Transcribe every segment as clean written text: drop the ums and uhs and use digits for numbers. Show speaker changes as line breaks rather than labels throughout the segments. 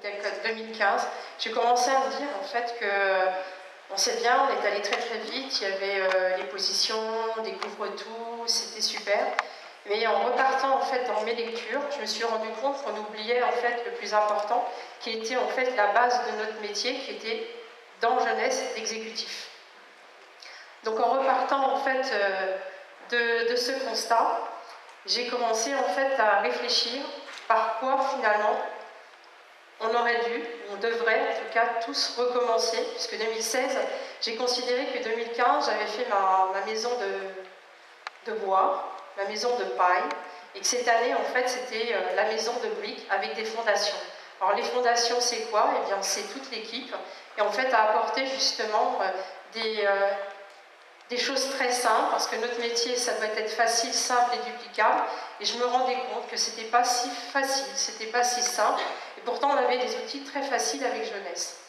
2015, j'ai commencé à me dire en fait que on sait bien, on est allé très très vite, il y avait les positions, découvre-tout, c'était super. Mais en repartant en fait dans mes lectures, je me suis rendu compte qu'on oubliait en fait le plus important, qui était en fait la base de notre métier, qui était dans jeunesse l'exécutif. Donc en repartant en fait de ce constat, j'ai commencé en fait à réfléchir par quoi finalement on aurait dû, on devrait en tout cas tous recommencer, puisque 2016, j'ai considéré que 2015, j'avais fait ma maison de bois, ma maison de paille, et que cette année, en fait, c'était la maison de briques avec des fondations. Alors les fondations, c'est quoi? Eh bien, c'est toute l'équipe, et en fait, à apporter justement des choses très simples, parce que notre métier, ça doit être facile, simple et duplicable, et je me rendais compte que c'était pas si facile, c'était pas si simple, et pourtant on avait des outils très faciles avec jeunesse.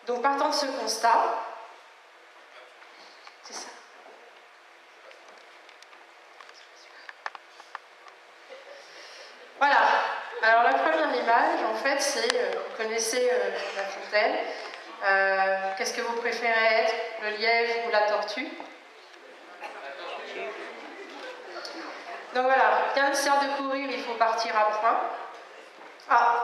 Donc partant de ce constat, c'est ça. Voilà. Alors la première image, en fait, c'est, vous connaissez la fontaine. Qu'est-ce que vous préférez être, le lièvre ou la tortue? Donc voilà, 15 heures de courir, il faut partir à point. Ah.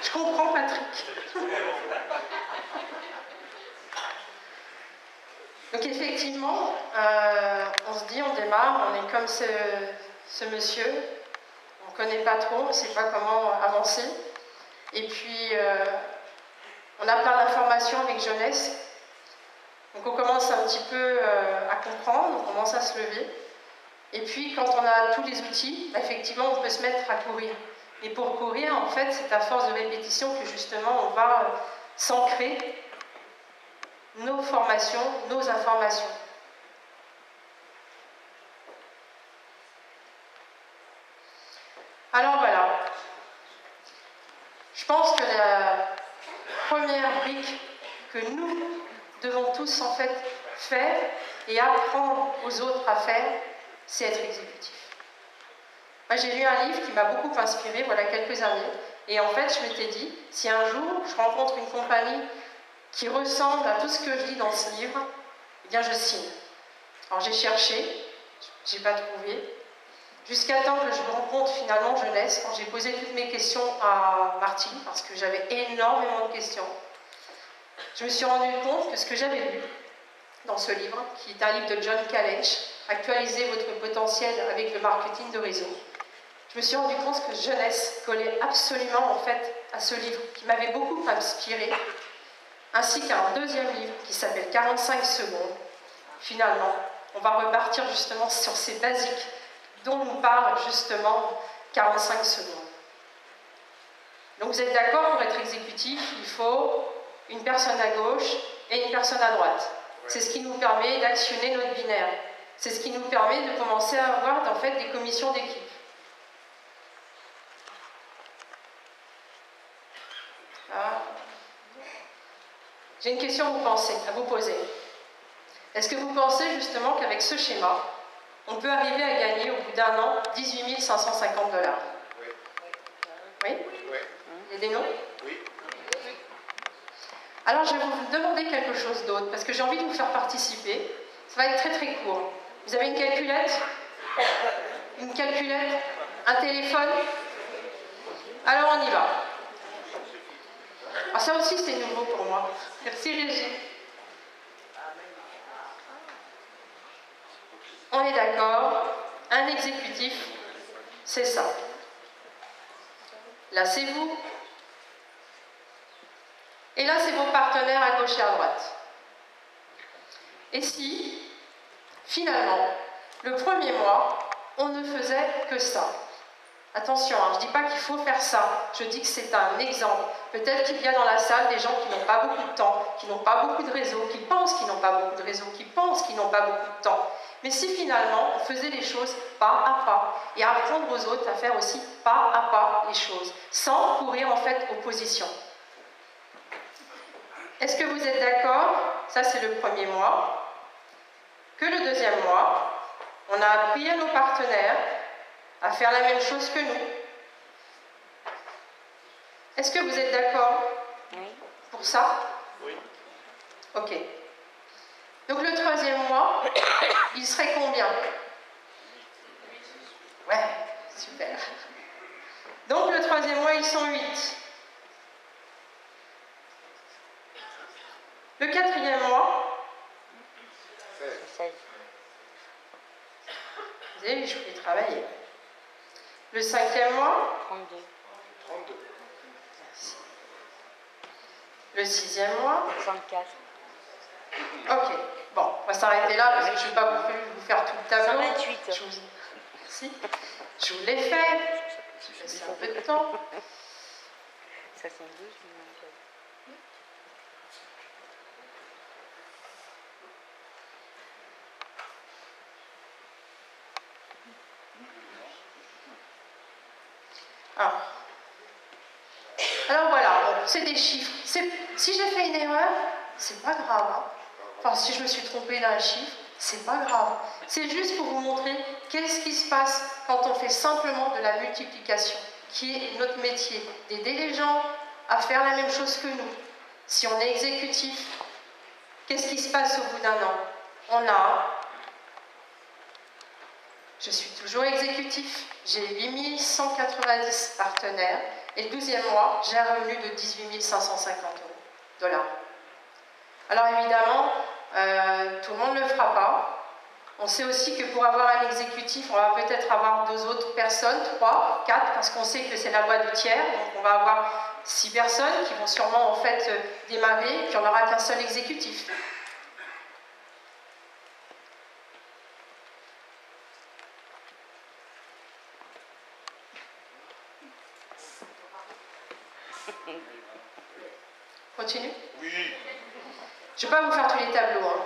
Je comprends, Patrick. Donc effectivement, on se dit, on démarre, on est comme ce monsieur, on ne connaît pas trop, on ne sait pas comment avancer. Et puis, on a plein d'informations avec jeunesse. Donc on commence un petit peu à comprendre, on commence à se lever. Et puis, quand on a tous les outils, effectivement, on peut se mettre à courir. Et pour courir, en fait, c'est à force de répétition que justement, on va s'ancrer nos formations, nos informations. Alors voilà. Je pense que la première brique que nous devons tous en fait faire et apprendre aux autres à faire, c'est être exécutif. Moi, j'ai lu un livre qui m'a beaucoup inspirée, voilà quelques années, et en fait, je m'étais dit, si un jour je rencontre une compagnie qui ressemble à tout ce que je lis dans ce livre, eh bien, je signe. Alors, j'ai cherché, j'ai pas trouvé, jusqu'à temps que je rencontre finalement jeunesse, quand j'ai posé toutes mes questions à Martine, parce que j'avais énormément de questions, je me suis rendu compte que ce que j'avais lu dans ce livre, qui est un livre de John Callech, Actualiser votre potentiel avec le marketing de réseau, je me suis rendu compte que jeunesse collait absolument en fait à ce livre qui m'avait beaucoup inspiré, ainsi qu'un deuxième livre qui s'appelle 45 secondes. Finalement, on va repartir justement sur ces basiques dont nous parle justement 45 secondes. Donc vous êtes d'accord, pour être exécutif, il faut une personne à gauche et une personne à droite. C'est ce qui nous permet d'actionner notre binaire. C'est ce qui nous permet de commencer à avoir en fait des commissions d'équipe. J'ai une question à vous poser. Est-ce que vous pensez justement qu'avec ce schéma, on peut arriver à gagner au bout d'un an 18 550 $? Oui? Il y a des noms? Oui. Alors je vais vous demander quelque chose d'autre, parce que j'ai envie de vous faire participer. Ça va être très très court. Vous avez une calculette? Une calculette? Un téléphone? Alors on y va. Ah, ça aussi c'est nouveau pour moi. Merci Régie. On est d'accord, un exécutif, c'est ça. Là c'est vous. Et là c'est vos partenaires à gauche et à droite. Et si, finalement, le premier mois, on ne faisait que ça? Attention, hein, je ne dis pas qu'il faut faire ça, je dis que c'est un exemple. Peut-être qu'il y a dans la salle des gens qui n'ont pas beaucoup de temps, qui n'ont pas beaucoup de réseau, qui pensent qu'ils n'ont pas beaucoup de réseau, qui pensent qu'ils n'ont pas beaucoup de temps. Mais si finalement on faisait les choses pas à pas et apprendre aux autres à faire aussi pas à pas les choses, sans courir en fait opposition. Est-ce que vous êtes d'accord? Ça, c'est le premier mois. Que le deuxième mois, on a appris à nos partenaires à faire la même chose que nous. Est-ce que vous êtes d'accord pour ça?
Oui.
Ok. Donc le troisième mois, il serait combien? Ouais, super. Donc le troisième mois, ils sont 8. Le quatrième mois,
16.
vous avez vu, je pouvais travailler. Le cinquième mois,
32.
32.
merci. Le sixième mois,
64.
ok. Bon, on va s'arrêter là parce que je ne vais pas vous faire tout le tableau.
128.
Merci. Je vous l'ai fait. J'ai laissé un peu de temps.
62.
Alors voilà, bon, c'est des chiffres. Si j'ai fait une erreur, c'est pas grave. Hein. Enfin, si je me suis trompée d'un chiffre, c'est pas grave. C'est juste pour vous montrer qu'est-ce qui se passe quand on fait simplement de la multiplication, qui est notre métier, d'aider les gens à faire la même chose que nous. Si on est exécutif, qu'est-ce qui se passe au bout d'un an? Je suis toujours exécutif, j'ai 8190 partenaires et le 12e mois, j'ai un revenu de 18 550 $. Alors évidemment, tout le monde ne le fera pas. On sait aussi que pour avoir un exécutif, on va peut-être avoir 2 autres personnes, 3, 4, parce qu'on sait que c'est la loi du tiers, donc on va avoir 6 personnes qui vont sûrement en fait démarrer, puis on n'aura qu'un seul exécutif. Continue?
Oui.
Je ne vais pas vous faire tous les tableaux. Hein.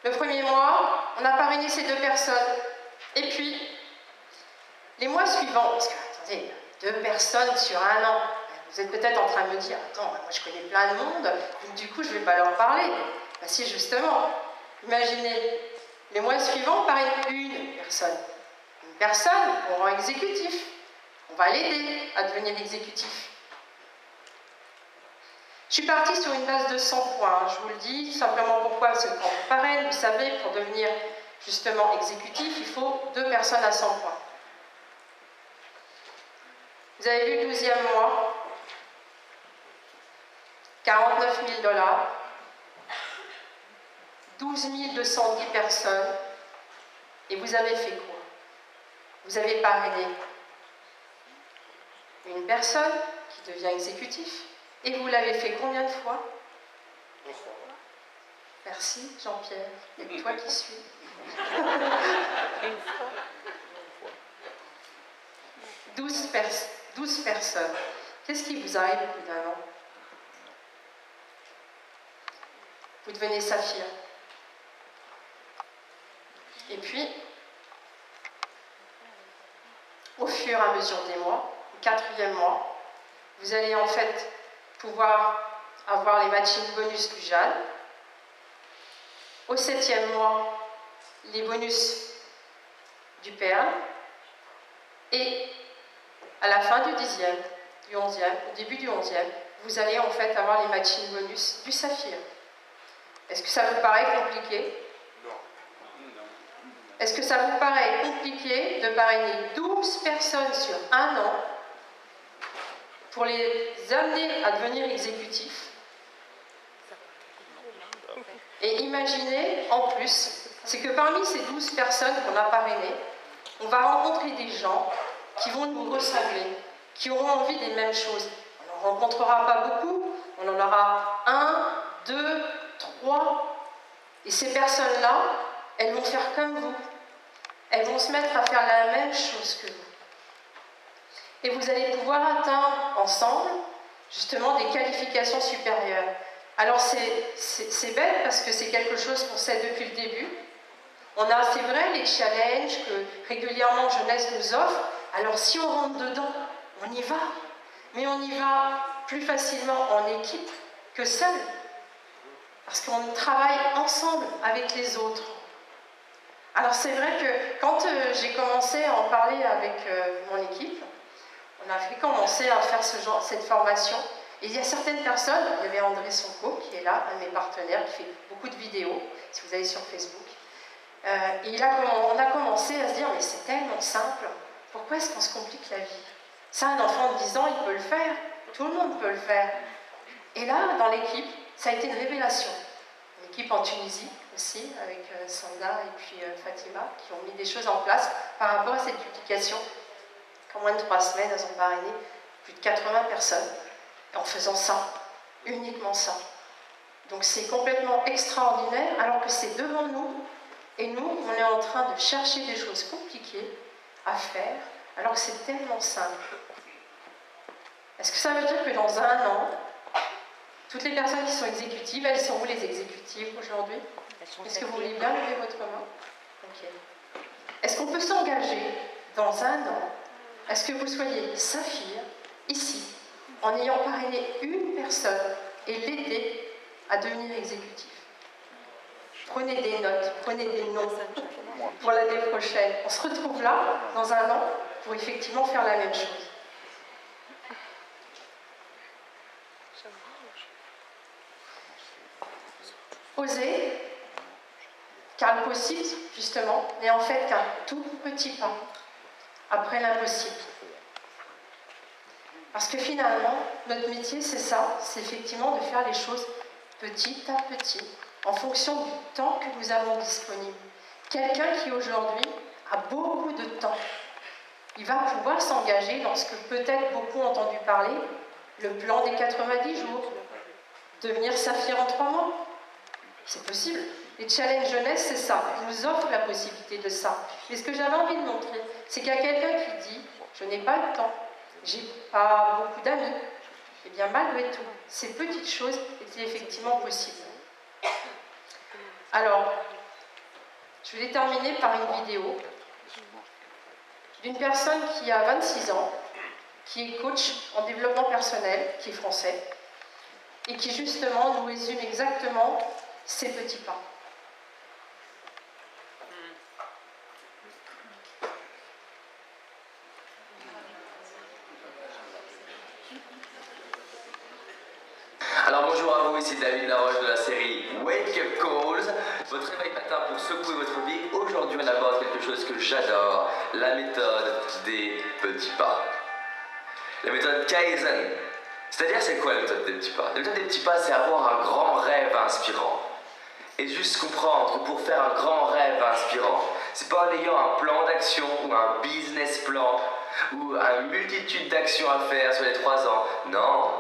Le premier mois, on a parrainé ces 2 personnes. Et puis, les mois suivants, parce que, attendez, 2 personnes sur un an, vous êtes peut-être en train de me dire, attends, moi je connais plein de monde, donc du coup je ne vais pas leur parler. Ben, si, justement, imaginez, les mois suivants, on parraine une personne. Une personne, on rend exécutif. On va l'aider à devenir exécutif. Je suis partie sur une base de 100 points, je vous le dis, simplement pourquoi, parce que quand on parraine, vous savez, pour devenir justement exécutif, il faut 2 personnes à 100 points. Vous avez vu le 12e mois, 49 000 $, 12 210 personnes, et vous avez fait quoi? Vous avez parrainé une personne qui devient exécutif, et vous l'avez fait combien de fois? Merci Jean-Pierre, il y a que toi qui suis.
Une fois.
12 personnes. Qu'est-ce qui vous arrive au bout d'un an? Vous devenez saphir. Et puis, au fur et à mesure des mois, au 4e mois, vous allez en fait pouvoir avoir les matching bonus du JAD. Au 7e mois, les bonus du PERL. Et à la fin du 10e, du 11e, au début du 11e, vous allez en fait avoir les matching bonus du saphir. Est-ce que ça vous paraît compliqué?
Non.
Est-ce que ça vous paraît compliqué de parrainer 12 personnes sur un an pour les amener à devenir exécutifs? Et imaginez, en plus, c'est que parmi ces 12 personnes qu'on a parrainées, on va rencontrer des gens qui vont nous ressembler, qui auront envie des mêmes choses. On n'en rencontrera pas beaucoup, on en aura 1, 2, 3. Et ces personnes-là, elles vont faire comme vous. Elles vont se mettre à faire la même chose que vous. Et vous allez pouvoir atteindre ensemble, justement, des qualifications supérieures. Alors c'est bête parce que c'est quelque chose qu'on sait depuis le début. On a, c'est vrai, les challenges que régulièrement Jeunesse nous offre. Alors si on rentre dedans, on y va. mais on y va plus facilement en équipe que seul, parce qu'on travaille ensemble avec les autres. Alors c'est vrai que quand j'ai commencé à en parler avec mon équipe, on a commencé à faire cette formation, et il y a certaines personnes, il y avait André Sonko qui est là, un de mes partenaires, qui fait beaucoup de vidéos, si vous allez sur Facebook, et on a commencé à se dire, mais c'est tellement simple, pourquoi est-ce qu'on se complique la vie? Ça, un enfant de 10 ans, il peut le faire, tout le monde peut le faire. Et là, dans l'équipe, ça a été une révélation. Une équipe en Tunisie aussi, avec Sanda et puis Fatima, qui ont mis des choses en place par rapport à cette publication. En moins de 3 semaines, elles ont parrainé plus de 80 personnes, en faisant ça, uniquement ça. Donc c'est complètement extraordinaire, alors que c'est devant nous, et nous, on est en train de chercher des choses compliquées à faire, alors que c'est tellement simple. Est-ce que ça veut dire que dans 1 an, toutes les personnes qui sont exécutives, elles sont où les exécutives aujourd'hui? Est-ce que vous voulez bien lever votre main? Ok. Est-ce qu'on peut s'engager dans 1 an? Est-ce que vous soyez saphir, ici, en ayant parrainé une personne et l'aider à devenir exécutif? Prenez des notes, prenez des noms pour l'année prochaine. On se retrouve là, dans 1 an, pour effectivement faire la même chose. Oser, car le possible, justement, n'est en fait qu'un tout petit pas après l'impossible. Parce que finalement, notre métier, c'est ça, c'est effectivement de faire les choses petit à petit, en fonction du temps que nous avons disponible. Quelqu'un qui aujourd'hui a beaucoup de temps, il va pouvoir s'engager dans ce que peut-être beaucoup ont entendu parler, le plan des 90 jours, devenir saphir en 3 mois. C'est possible. Les challenges jeunesse, c'est ça. Ils nous offrent la possibilité de ça. Mais ce que j'avais envie de montrer, c'est qu'il y a quelqu'un qui dit « Je n'ai pas le temps, j'ai pas beaucoup d'amis. » Eh bien, malgré tout, ces petites choses étaient effectivement possibles. Alors, je vais terminer par une vidéo d'une personne qui a 26 ans, qui est coach en développement personnel, qui est français, et qui justement nous résume exactement ces petits pas.
Alors bonjour à vous, ici David Laroche de la série Wake Up Calls, votre réveil matin pour secouer votre vie. Aujourd'hui on aborde quelque chose que j'adore, la méthode des petits pas. La méthode Kaizen. C'est-à-dire c'est quoi la méthode des petits pas? La méthode des petits pas, c'est avoir un grand rêve inspirant. Et juste comprendre que pour faire un grand rêve inspirant, c'est pas en ayant un plan d'action ou un business plan ou une multitude d'actions à faire sur les 3 ans. Non,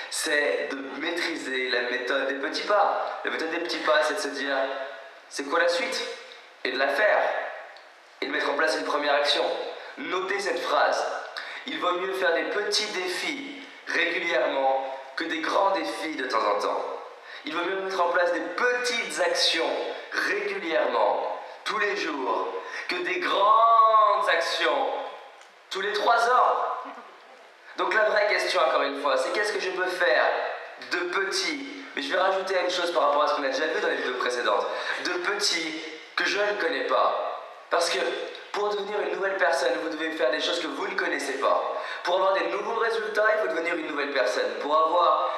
c'est de maîtriser la méthode des petits pas. La méthode des petits pas, c'est de se dire, c'est quoi la suite? Et de la faire. Et de mettre en place une première action. Notez cette phrase. Il vaut mieux faire des petits défis régulièrement que des grands défis de temps en temps. Il vaut mieux mettre en place des petites actions régulièrement, tous les jours, que des grandes actions tous les 3 ans. Donc la vraie question, encore une fois, c'est qu'est-ce que je peux faire de petit? Mais je vais rajouter une chose par rapport à ce qu'on a déjà vu dans les vidéos précédentes. De petit que je ne connais pas. Parce que pour devenir une nouvelle personne, vous devez faire des choses que vous ne connaissez pas. Pour avoir des nouveaux résultats, il faut devenir une nouvelle personne. Pour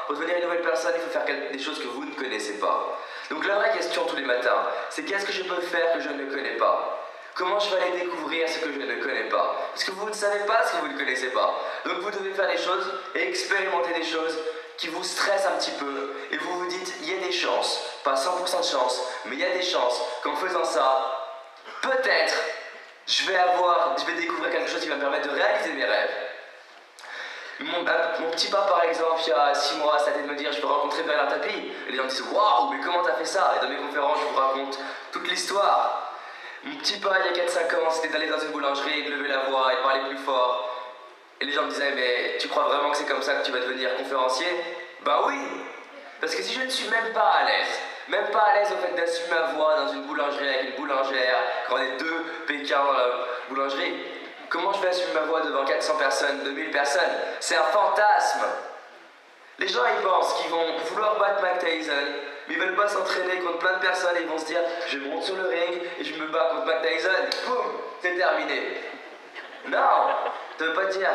devenir une nouvelle personne, il faut faire des choses que vous ne connaissez pas. Donc la vraie question tous les matins, c'est qu'est-ce que je peux faire que je ne connais pas? Comment je vais aller découvrir ce que je ne connais pas? Parce que vous ne savez pas ce que vous ne connaissez pas. Donc vous devez faire des choses et expérimenter des choses qui vous stressent un petit peu. Et vous vous dites, il y a des chances, pas 100% de chance, mais il y a des chances qu'en faisant ça, peut-être, je vais découvrir quelque chose qui va me permettre de réaliser mes rêves. Mon petit pas, par exemple, il y a 6 mois, ça a été de me dire, je veux rencontrer Bernard Tapie. Et les gens me disent, waouh, mais comment t'as fait ça? Et dans mes conférences, je vous raconte toute l'histoire. Mon petit pas, il y a 4-5 ans, c'était d'aller dans une boulangerie, de lever la voix et de parler plus fort. Et les gens me disaient, mais tu crois vraiment que c'est comme ça que tu vas devenir conférencier? Bah oui! Parce que si je ne suis même pas à l'aise au fait d'assumer ma voix dans une boulangerie avec une boulangère, quand on est 2 Pékins dans la boulangerie, Comment je vais assumer ma voix devant 400 personnes, 2000 personnes? C'est un fantasme. Les gens, ils pensent qu'ils vont vouloir battre Mike Tyson, mais ils veulent pas s'entraîner contre plein de personnes et ils vont se dire je monte sur le ring et je me bats contre Mike Tyson, boum, c'est terminé. Non, ça veut pas dire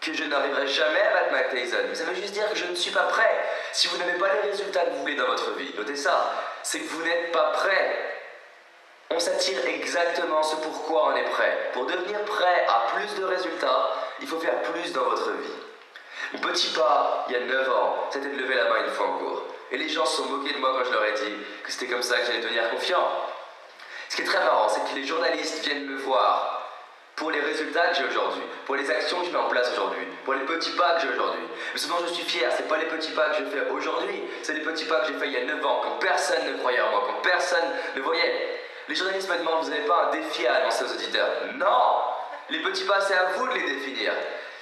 que je n'arriverai jamais à battre Mike Tyson, mais ça veut juste dire que je ne suis pas prêt. Si vous n'avez pas les résultats que vous voulez dans votre vie, notez ça, c'est que vous n'êtes pas prêt. On s'attire exactement ce pourquoi on est prêt. Pour devenir prêt à plus de résultats, il faut faire plus dans votre vie. Mon petit pas, il y a 9 ans, c'était de lever la main une fois en cours. Et les gens se sont moqués de moi quand je leur ai dit que c'était comme ça que j'allais devenir confiant. Ce qui est très marrant, c'est que les journalistes viennent me voir pour les résultats que j'ai aujourd'hui, pour les actions que je mets en place aujourd'hui, pour les petits pas que j'ai aujourd'hui. Mais ce dont je suis fier, c'est pas les petits pas que je fais aujourd'hui, c'est les petits pas que j'ai fait il y a 9 ans, quand personne ne croyait en moi, quand personne ne voyait. Les journalistes me demandent, vous n'avez pas un défi à annoncer aux auditeurs? Non! Les petits pas, c'est à vous de les définir.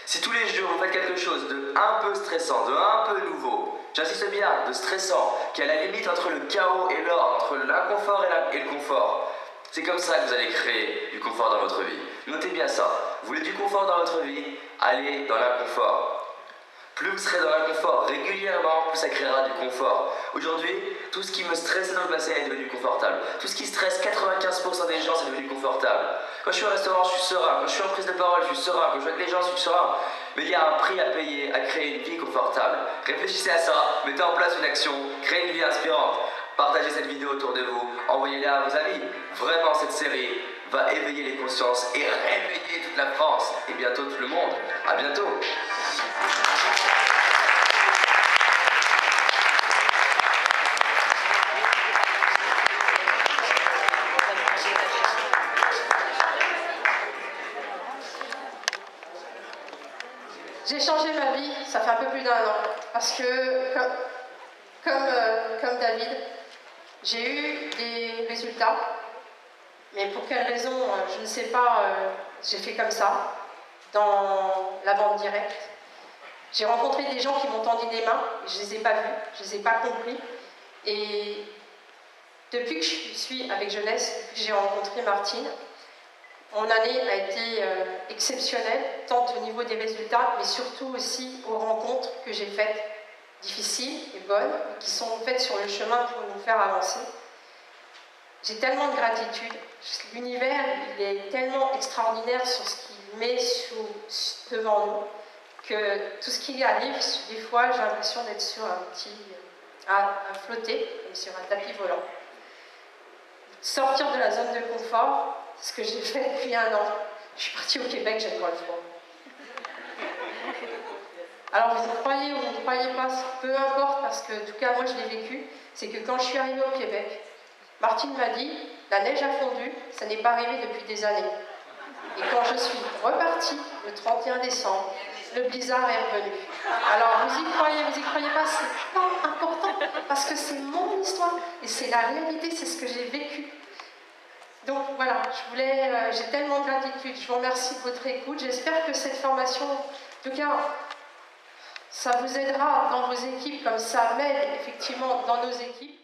Si tous les jours vous faites quelque chose de un peu stressant, de un peu nouveau, j'insiste bien, de stressant, qui est à la limite entre le chaos et l'ordre, entre l'inconfort et le confort, c'est comme ça que vous allez créer du confort dans votre vie. Notez bien ça. Vous voulez du confort dans votre vie? Allez dans l'inconfort. Plus vous serez dans l'inconfort régulièrement, plus ça créera du confort. Aujourd'hui, tout ce qui me stressait dans le passé est devenu confortable. Tout ce qui stresse 95% des gens, c'est devenu confortable. Quand je suis au restaurant, je suis serein. Quand je suis en prise de parole, je suis serein. Quand je suis avec les gens, je suis serein. Mais il y a un prix à payer à créer une vie confortable. Réfléchissez à ça, mettez en place une action, créez une vie inspirante. Partagez cette vidéo autour de vous, envoyez-la à vos amis. Vraiment, cette série va éveiller les consciences et réveiller toute la France et bientôt tout le monde. À bientôt.
J'ai changé ma vie, ça fait un peu plus d'1 an, parce que, comme David, j'ai eu des résultats, mais pour quelle raison, je ne sais pas, j'ai fait comme ça, dans la vente directe. J'ai rencontré des gens qui m'ont tendu des mains, je ne les ai pas vus, je ne les ai pas compris, et depuis que je suis avec Jeunesse, depuis que j'ai rencontré Martine, mon année a été exceptionnelle, tant au niveau des résultats, mais surtout aussi aux rencontres que j'ai faites, difficiles et bonnes, qui sont faites sur le chemin pour nous faire avancer. J'ai tellement de gratitude. L'univers, il est tellement extraordinaire sur ce qu'il met devant nous, que tout ce qui arrive, des fois, j'ai l'impression d'être sur à flotter, comme sur un tapis volant. Sortir de la zone de confort, c'est ce que j'ai fait depuis 1 an. Je suis partie au Québec, j'aime pas le froid. Alors vous croyez ou vous ne croyez pas, peu importe, parce que en tout cas moi je l'ai vécu, c'est que quand je suis arrivée au Québec, Martine m'a dit, la neige a fondu, ça n'est pas arrivé depuis des années. Et quand je suis repartie le 31 décembre, le blizzard est revenu. Alors vous y croyez pas, c'est pas important, parce que c'est mon histoire, et c'est la réalité, c'est ce que j'ai vécu. Donc voilà, j'ai tellement de gratitude, je vous remercie de votre écoute, j'espère que cette formation, en tout cas, ça vous aidera dans vos équipes, comme ça m'aide effectivement dans nos équipes.